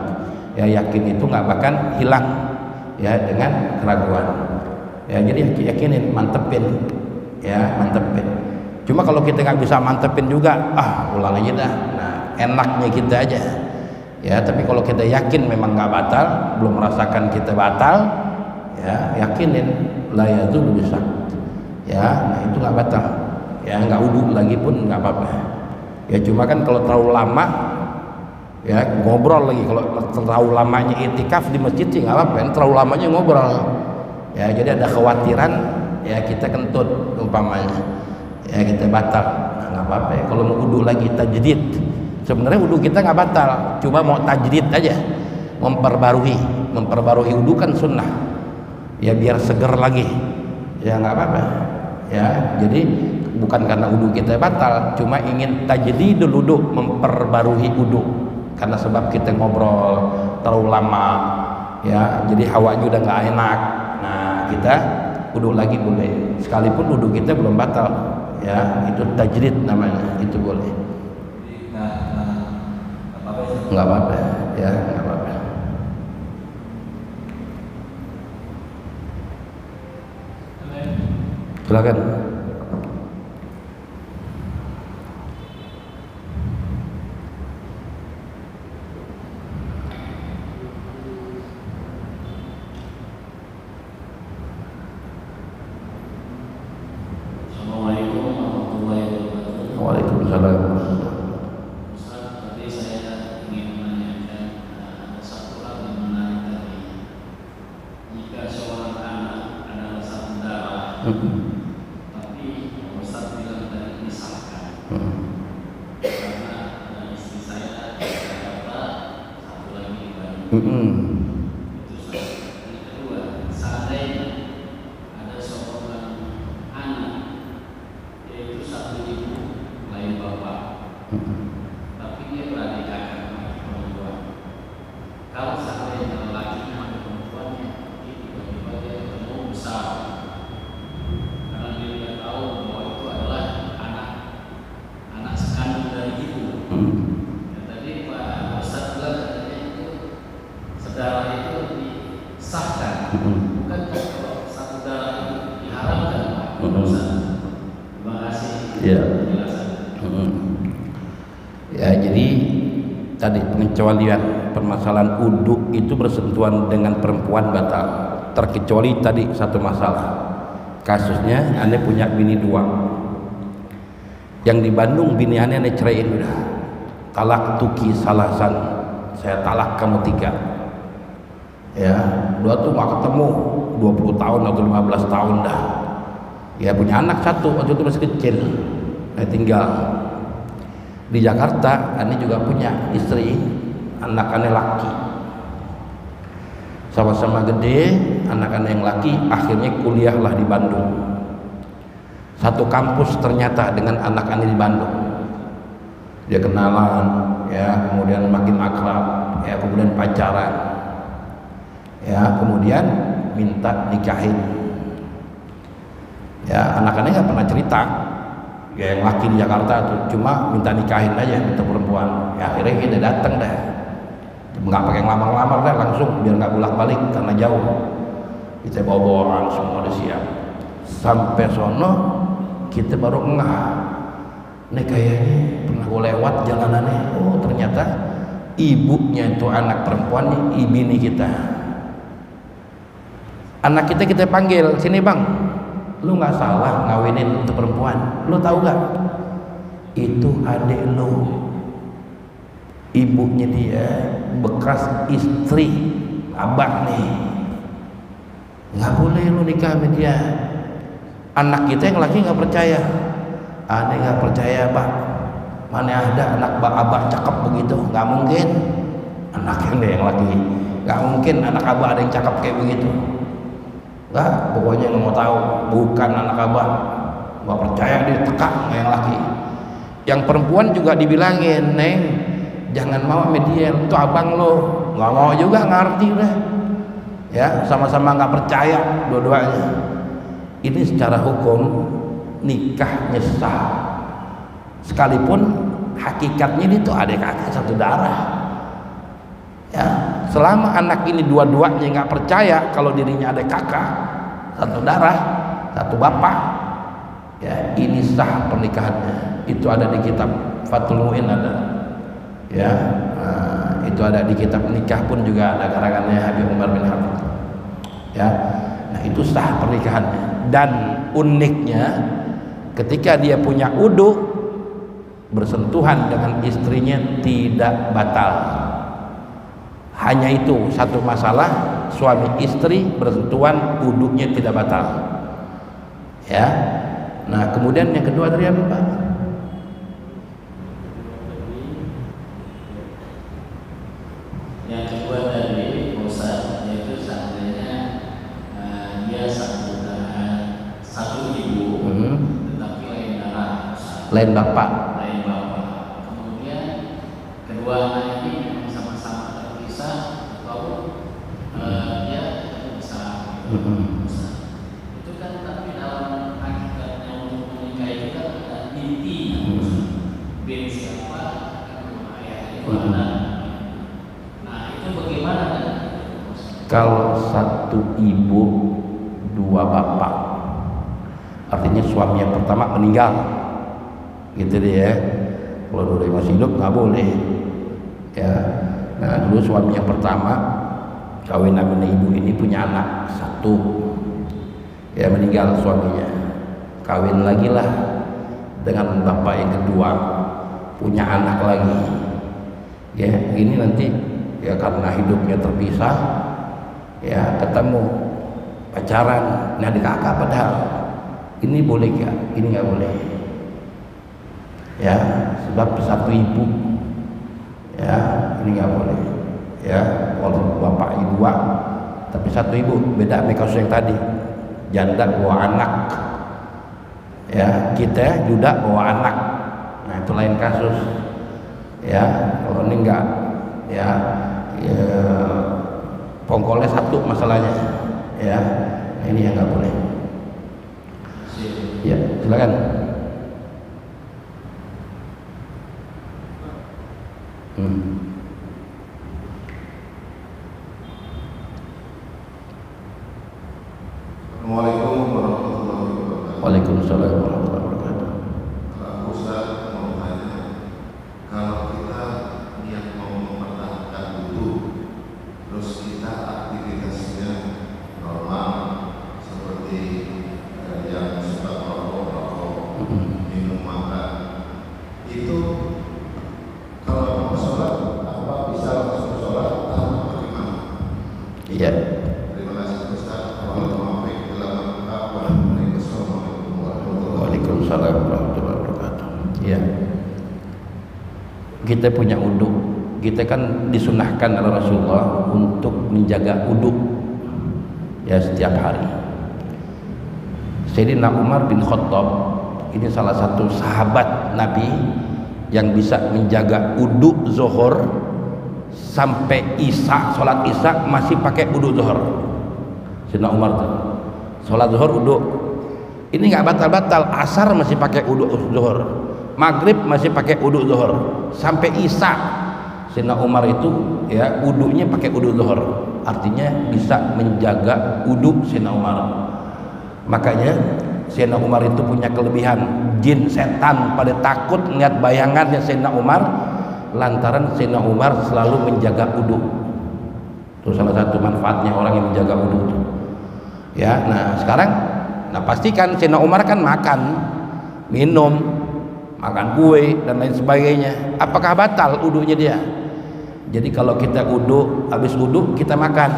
Ya, yakin itu nggak bakal hilang ya dengan keraguan. Ya, jadi yakinin, mantepin. Ya, mantepin. Cuma kalau kita nggak bisa mantepin juga, ulang aja dah. Nah, enaknya kita aja. Ya, tapi kalau kita yakin memang nggak batal, belum merasakan kita batal, ya yakinin la yazulu bisyak. Ya, nah itu nggak batal. Ya, nggak wudu lagi pun nggak apa-apa. Ya, cuma kan kalau terlalu lama, ya ngobrol lagi. Kalau terlalu lamanya itikaf di masjid sih nggak apa-apa. Terlalu lamanya ngobrol. Ya, jadi ada khawatiran, ya kita kentut umpamanya. Ya, kita batal. Nah, nggak apa-apa. Ya. Kalau mau wudu lagi tajdid. Sebenarnya wudu kita nggak batal, cuma mau tajdid aja, memperbarui wudu kan sunnah. Ya biar seger lagi. Ya nggak apa-apa. Ya, jadi bukan karena wudu kita batal, cuma ingin tajdidul wudu, memperbarui wudu. Karena sebab kita ngobrol terlalu lama, ya, jadi hawanya udah nggak enak. Nah, kita wudu lagi boleh, sekalipun wudu kita belum batal, ya, itu tajdid namanya, itu boleh. Nggak apa-apa, ya, nggak apa-apa. Silakan. Assalamualaikum warahmatullahi wabarakatuh. Waalaikumsalam. Ustaz, tadi saya ingin menanyakan satu hal yang menarik tadi. Jika seorang anak adalah satu darah, tapi Ustaz bilang tadi misalkan, karena istri saya di Jakarta, satu lagi di Bandung. Itu satu. Yang kedua, seandainya ada seorang anak, yaitu satu ibu lain bapak, tapi dia beradik kakak sama perempuan. Kalau seandainya lelaki sama perempuannya, tiba-tiba dia ketemu besar, karena dia tidak tahu bahwa itu adalah anak sekandung dari ibu. Dan tadi Pak Ustaz bilang katanya itu saudara itu disahkan, bukan kalau satu darah itu diharamkan, Pak Ustaz. Terima kasih. Iya. Penjelasannya. Ya, jadi tadi pengecualian permasalahan uduk itu bersentuhan dengan perempuan batal, terkecuali tadi satu masalah. Kasusnya ane punya bini dua, yang di Bandung bini ane ceraiin udah, talak tuki salasan, saya talak kamu 3. Ya, dua tuh nggak ketemu 20 tahun atau 15 tahun dah. Ya, punya anak satu waktu itu masih kecil, tinggal di Jakarta. Ane juga punya istri, anak ane laki, sama-sama gede. Anak ane yang laki akhirnya kuliahlah di Bandung, satu kampus ternyata dengan anak ane di Bandung. Dia kenalan, ya, kemudian makin akrab, ya, kemudian pacaran, ya, kemudian minta nikahin. Ya, anak-anaknya nggak pernah cerita. Ya, yang laki di Jakarta tuh cuma minta nikahin aja, minta perempuan. Ya, akhirnya kita datang dah, nggak pakai ngelamar-ngelamar dah, langsung biar nggak bolak-balik karena jauh. Kita bawa-bawa orang semua udah siap. Sampai sono kita baru ngeh, nih kayaknya pernah gue lewat jalanannya. Oh, ternyata ibunya itu anak perempuan nih, ibini kita. Anak kita panggil, sini bang, lu nggak salah ngawinin untuk perempuan. Lu tahu nggak? Itu adik lu. Ibunya dia bekas istri abah nih. Nggak boleh lu nikah sama dia. Anak kita yang laki nggak percaya. Aneh nggak percaya, Pak. Mana ada anak abah cakep begitu? Nggak mungkin. Anak yang laki. Nggak mungkin anak abah ada yang cakep kayak begitu. Nggak, pokoknya nggak mau tahu. Bukan anak abah. Nggak percaya, dia tekak yang laki. Yang perempuan juga dibilangin, Neng, jangan mau sama dia, itu abang lo. Nggak mau juga, ngerti udah. Ya, sama-sama nggak percaya dua-duanya. Ini secara hukum nikahnya sah. Sekalipun hakikatnya itu adik kakak satu darah. Ya, selama anak ini dua-duanya nggak percaya kalau dirinya adik kakak satu darah, satu bapak, ya ini sah pernikahannya. Itu ada di kitab Fathul Mu'in ada, ya itu ada di kitab nikah pun juga ada karangannya Habib Umar bin Habib, ya. Nah itu sah pernikahannya. Dan uniknya ketika dia punya udhu, bersentuhan dengan istrinya tidak batal. Hanya itu satu masalah, suami istri bersentuhan udhunya tidak batal, ya. Nah kemudian yang kedua dari apa Pak? Yang kedua dari Ustaz, yaitu seandainya dia satu ibu, tetapi lain darah, Lain bapak. Kemudian kedua anak ini memang sama-sama terpisah atau dia bisa. Itu kan tapi dalam hakikatnya untuk menikah itu kan ada inti, bin siapa, ayah itu anak. Kalau satu ibu dua bapak, artinya suami yang pertama meninggal, gitu deh ya. Kalau dulu masih hidup nggak boleh, ya. Nah dulu suami yang pertama kawin sama ibu ini punya anak satu, ya meninggal suaminya, kawin lagi lah dengan bapak yang kedua, punya anak lagi, ya ini nanti ya karena hidupnya terpisah, ya ketemu pacaran, nah adik kakak padahal ini boleh gak? Ini nggak boleh, ya sebab satu ibu, ya ini nggak boleh, ya kalau bapak ibu dua tapi satu ibu, beda sama kasus yang tadi janda bawa anak, ya kita juga bawa anak, nah itu lain kasus, ya kalau ini enggak, ya pongkolnya satu masalahnya, ya nah, ini yang nggak boleh. Ya silakan. Assalamualaikum warahmatullahi wabarakatuh. Waalaikumsalam warahmatullahi wabarakatuh. Ustaz mau tanya, kalau kita niat mau mempertahankan wudu, terus kita aktivitasnya normal seperti yang suka merokok, minum makan, itu kalau mau sholat apa bisa langsung sholat atau bagaimana? Iya. Terima kasih Ustaz. Waalaikumsalam warahmatullahi wabarakatuh. Ya, kita punya uduk, kita kan disunahkan oleh Rasulullah untuk menjaga uduk, ya setiap hari. Sayyidina Umar bin Khattab ini salah satu sahabat Nabi yang bisa menjaga uduk zuhur sampai isya, sholat isya masih pakai uduk zuhur. Sayyidina Umar tuh sholat zuhur uduk, ini nggak batal-batal. Asar masih pakai uduk zuhur, maghrib masih pakai uduk zuhur, sampai isya Sayyidina Umar itu ya uduknya pakai uduk zuhur, artinya bisa menjaga uduk Sayyidina Umar. Makanya Sayyidina Umar itu punya kelebihan, jin setan pada takut melihat bayangannya Sayyidina Umar lantaran Sayyidina Umar selalu menjaga uduk. Itu salah satu manfaatnya orang yang menjaga uduk itu. Ya, nah sekarang, nah pastikan Sayyidina Umar kan makan, minum, makan kue dan lain sebagainya. Apakah batal uduknya dia? Jadi kalau kita uduk, habis uduk kita makan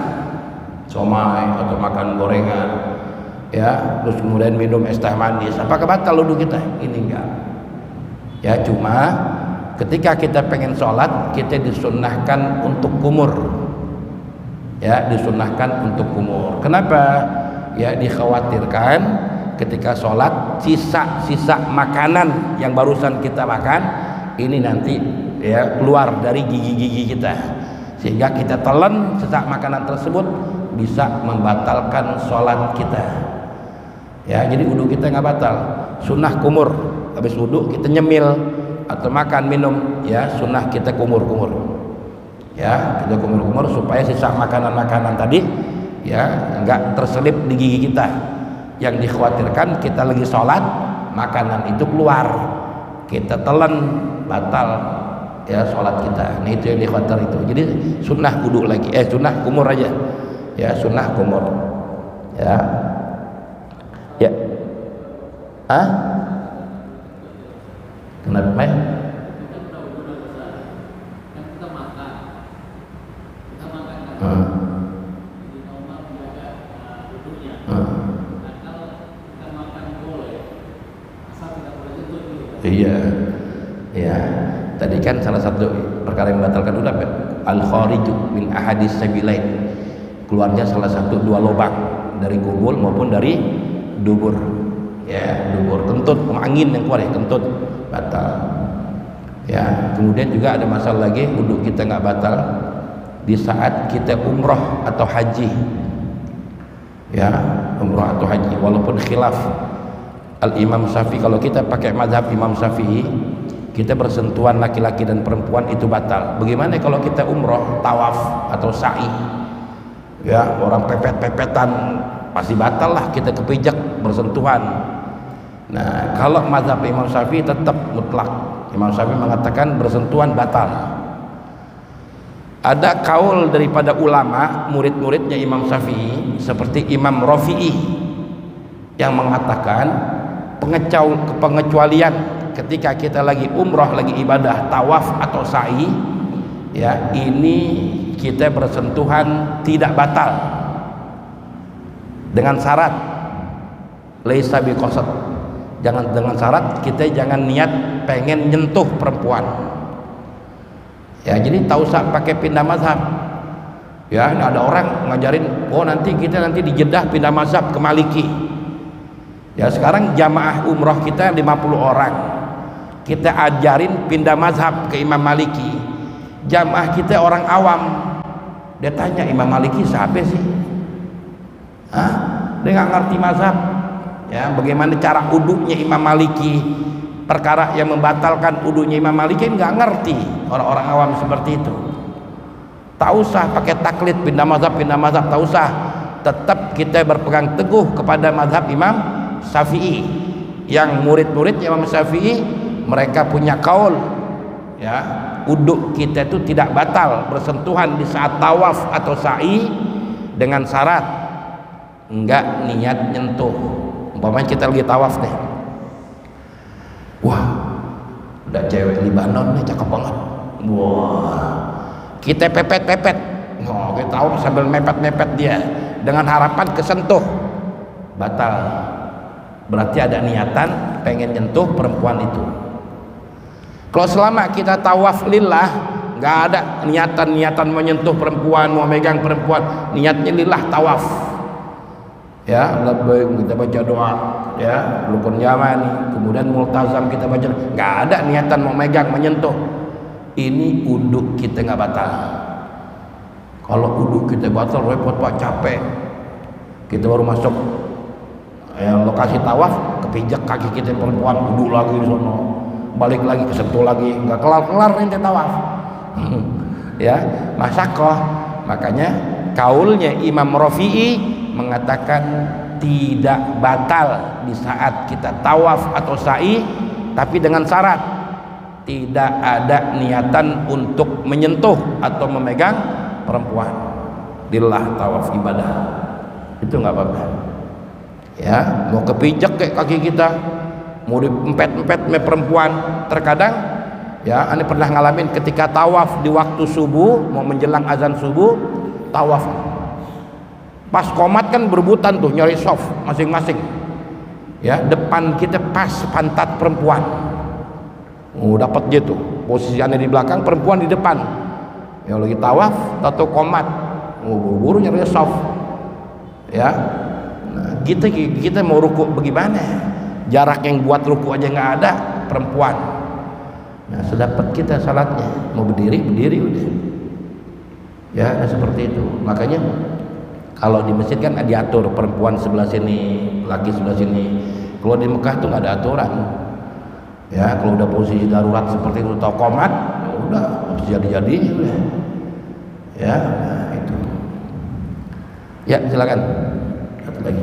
somai atau makan gorengan, ya, terus kemudian minum es teh manis, apakah batal uduk kita? Ini enggak. Ya, cuma ketika kita pengen sholat, kita disunnahkan untuk kumur. Ya, disunnahkan untuk kumur. Kenapa? Ya, dikhawatirkan ketika sholat sisa-sisa makanan yang barusan kita makan ini nanti ya keluar dari gigi-gigi kita, sehingga kita telan sisa makanan tersebut bisa membatalkan sholat kita. Ya, jadi wudhu kita nggak batal. Sunnah kumur, habis wudhu kita nyemil atau makan minum, ya sunnah kita kumur-kumur. Ya, kita kumur-kumur supaya sisa makanan-makanan tadi ya nggak terselip di gigi kita. Yang dikhawatirkan kita lagi sholat makanan itu keluar, kita telan, batal ya sholat kita. Nah itu yang dikhawatir itu. Jadi sunnah wudu lagi, sunnah kumur aja ya, sunnah kumur ya. Ya, kenapa Pak? Iya, ya. Tadi kan salah satu perkara yang membatalkan udah al-khariju min ahadis sabilain, keluarnya salah satu dua lubang dari kubul maupun dari dubur. Ya, dubur kentut, angin yang keluar ya, kentut batal. Ya, kemudian juga ada masalah lagi, wudhu kita nggak batal di saat kita umroh atau haji. Ya, umroh atau haji, walaupun khilaf Al-Imam Syafi'i, kalau kita pakai mazhab Imam Syafi'i, kita bersentuhan laki-laki dan perempuan itu batal. Bagaimana kalau kita umroh, tawaf atau sa'i? Ya, orang pepet-pepetan pasti batal lah, kita kepijak bersentuhan. Nah, kalau mazhab Imam Syafi'i tetap mutlak. Imam Syafi'i mengatakan bersentuhan batal. Ada kaul daripada ulama, murid-muridnya Imam Syafi'i, seperti Imam Rafi'i, yang mengatakan pengecualian ketika kita lagi umroh, lagi ibadah tawaf atau sa'i, ya ini kita bersentuhan tidak batal dengan syarat laisa biqasad, jangan dengan syarat kita jangan niat pengen nyentuh perempuan. Ya, jadi tak usah pakai pindah mazhab. Ya, ada orang ngajarin, oh nanti kita di Jeddah pindah mazhab ke Maliki. Ya, sekarang jamaah umroh kita 50 orang, kita ajarin pindah mazhab ke Imam Maliki. Jamaah kita orang awam, dia tanya Imam Maliki siapa sih? Dia nggak ngerti mazhab. Ya, bagaimana cara uduknya Imam Maliki, perkara yang membatalkan uduknya Imam Maliki nggak ngerti orang-orang awam seperti itu. Tak usah pakai taklid pindah mazhab, tak usah. Tetap kita berpegang teguh kepada mazhab Imam Syafi'i, yang murid-murid Imam Syafi'i mereka punya kaul, ya uduk kita itu tidak batal bersentuhan di saat tawaf atau sa'i dengan syarat enggak niat nyentuh. Umpamanya kita lagi tawaf deh, wah udah cewek Libanon nih cakep banget, wah kita pepet-pepet, oh, kita tawaf sambil mepet-mepet dia dengan harapan kesentuh, batal. Berarti ada niatan pengen nyentuh perempuan itu. Kalau selama kita tawaf lillah, nggak ada niatan menyentuh perempuan, mau megang perempuan, niatnya lillah tawaf. Ya, labbaik kita baca doa, ya rukun yamani, kemudian multazam kita baca, nggak ada niatan mau megang menyentuh. Ini uduk kita nggak batal. Kalau uduk kita batal repot Pak, capek. Kita baru masuk lokasi tawaf, kepijak kaki kita perempuan, duduk lagi di sono, balik lagi kesentuh lagi, nggak kelar nanti tawaf. Ya, masakoh. Makanya kaulnya Imam Rafi'i mengatakan tidak batal di saat kita tawaf atau sa'i, tapi dengan syarat tidak ada niatan untuk menyentuh atau memegang perempuan. Lillah tawaf ibadah itu nggak apa-apa. Ya, mau kepijak kayak kaki kita, mau diempet-empet sama perempuan. Terkadang ya, ane pernah ngalamin ketika tawaf di waktu subuh, mau menjelang azan subuh, tawaf pas komat kan berebutan tuh nyari soft masing-masing. Ya, depan kita pas pantat perempuan, dapat gitu posisi ane di belakang, perempuan di depan. Ya lagi tawaf atau komat, buru-buru nyari soft. Ya, Kita mau ruku bagaimana? Jarak yang buat ruku aja nggak ada, perempuan. Nah, sedapat kita salatnya, mau berdiri udah. Ya, seperti itu. Makanya kalau di masjid kan diatur, perempuan sebelah sini, laki sebelah sini. Kalau di Mekah tuh nggak ada aturan. Ya, kalau udah posisi darurat seperti itu, atau qomat, ya udah jadi-jadinya udah. Ya, nah itu. Ya, silakan. Satu lagi.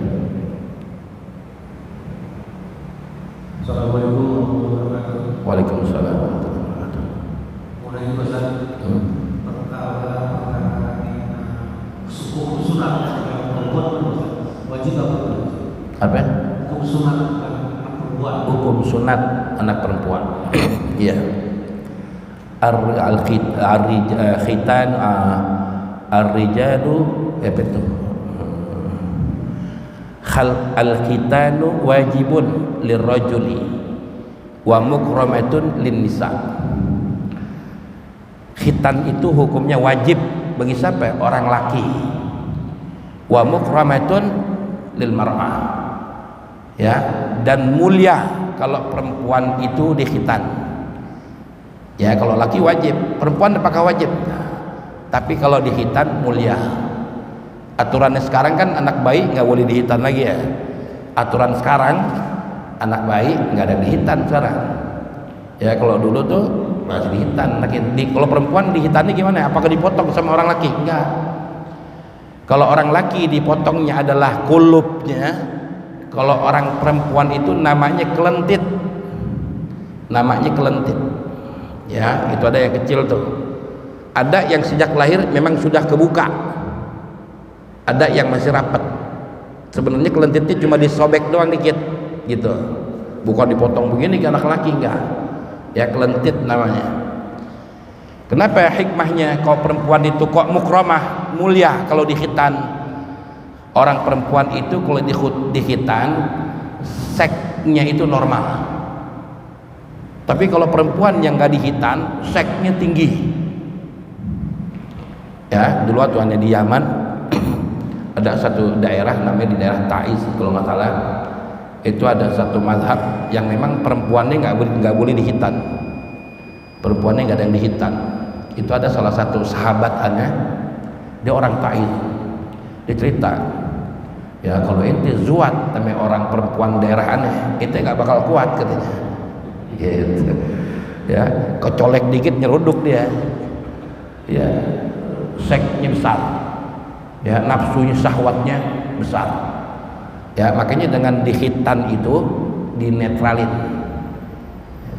Assalamualaikum warahmatullahi wabarakatuh. Waalaikumsalam warahmatullahi wabarakatuh. Mulai Ustaz, perkara hukum sunat yang perempuan wajib apa? Apa? Hukum sunat anak perempuan. Hukum sunat anak perempuan. Iya. Khitan ar-rijalu apa itu? Al-khitanu wajibun lirrajuli wa mukramatun linnisa. Khitan itu hukumnya wajib bagi siapa? Orang laki. Wa mukramatun lil mar'ah. Ya, dan mulia kalau perempuan itu dikhitan. Ya, kalau laki wajib, perempuan apakah wajib? Tapi kalau dikhitan mulia. Aturannya sekarang kan anak bayi nggak boleh dihitan lagi ya. Aturan sekarang anak bayi nggak ada dihitan sekarang. Ya, kalau dulu tuh masih dihitan. Kalau perempuan dihitannya gimana? Apakah dipotong sama orang laki? Enggak. Kalau orang laki dipotongnya adalah kulupnya. Kalau orang perempuan itu namanya kelentit. Namanya kelentit. Ya, itu ada yang kecil tuh. Ada yang sejak lahir memang sudah kebuka. Ada yang masih rapat. Sebenarnya kelentitnya cuma disobek doang dikit gitu. Bukan dipotong begini ke anak laki, enggak. Ya, kelentit namanya. Kenapa hikmahnya kalau perempuan itu kok mukramah, mulia kalau dikhitan? Orang perempuan itu kalau dikhitan seksnya itu normal. Tapi kalau perempuan yang nggak dikhitan seksnya tinggi. Ya, dulu waktu di Yaman ada satu daerah namanya di daerah Taiz kalau nggak salah, itu ada satu mazhab yang memang perempuannya nggak boleh dihitan. Perempuannya nggak ada yang dihitan. Itu ada salah satu sahabatannya, dia orang Taiz, dia cerita, ya kalau ente zuat sama orang perempuan daerah aneh, ente nggak bakal kuat katanya. Gitu. Ya, kecolek dikit nyeruduk dia. Ya, seksnya besar. Ya, nafsunya, syahwatnya besar. Ya, makanya dengan dikhitan itu dinetralin.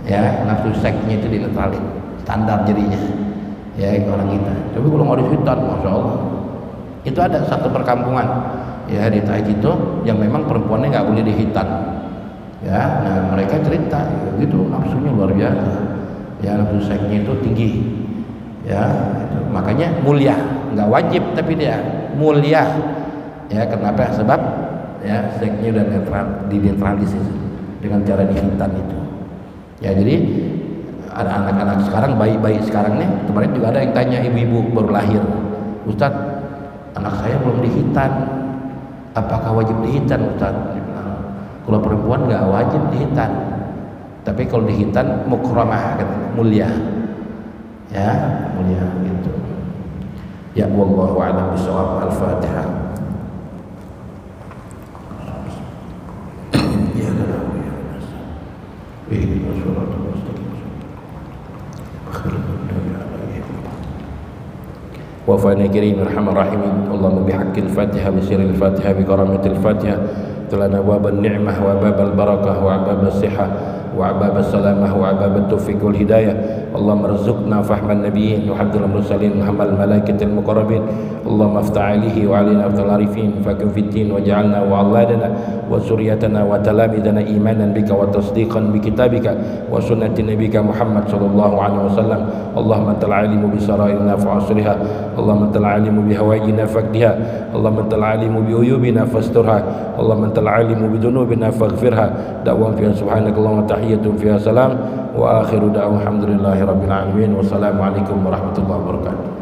Ya, nafsu seksnya itu dinetralin, standar jadinya. Ya, orang kita. Tapi kalau nggak dikhitan, masya Allah. Itu ada satu perkampungan, ya di Taiz itu yang memang perempuannya nggak boleh dikhitan. Ya, nah mereka cerita, ya, gitu nafsunya luar biasa. Ya, nafsu seksnya itu tinggi. Ya, itu. Makanya mulia, nggak wajib tapi dia mulia. Ya, kenapa? Sebab ya seksnya udah dinetralisir dengan cara dikhitan itu. Ya, jadi ada anak-anak sekarang, bayi-bayi sekarang nih, kemarin juga ada yang tanya ibu-ibu baru lahir, Ustadz, anak saya belum dikhitan, apakah wajib dikhitan Ustadz? Kalau perempuan nggak wajib dikhitan, tapi kalau dikhitan mukramah, mulia. Ya, mulia gitu. Ya, wallahu a'lam bishawab. Al-Fatihah. Ya Allah, ya وفانا كريم ارحم الراحمين اللهم بحق الفاتحة بسر الفاتحة بكرامة الفاتحة لنا أبواب النعمة وأبواب البركة وأبواب الصحة وأبواب السلامة وأبواب التوفيق والهداية اللهم ارزقنا فهم النبيين وحمد المرسلين وهم الملائكة المقربين اللهم افتح عليه وعلينا افتح العارفين فكن في الدين وجعلنا وأولادنا وذريتنا وتلامذنا إيمانا بك وتصديقا بكتابك وسنة نبيك محمد صلى الله عليه وسلم اللهم أنت العالم بسرائرنا فعصرها اللهم أنت العالم بهوائجنا فاقضها اللهم أنت العالم بعيوبنا فاسترها اللهم أنت العالم بذنوبنا فاغفرها دعوهم فيها سبحانك اللهم تحية فيها سلام وآخر دعوة الحمد لله رب العالمين والسلام عليكم ورحمة الله وبركاته.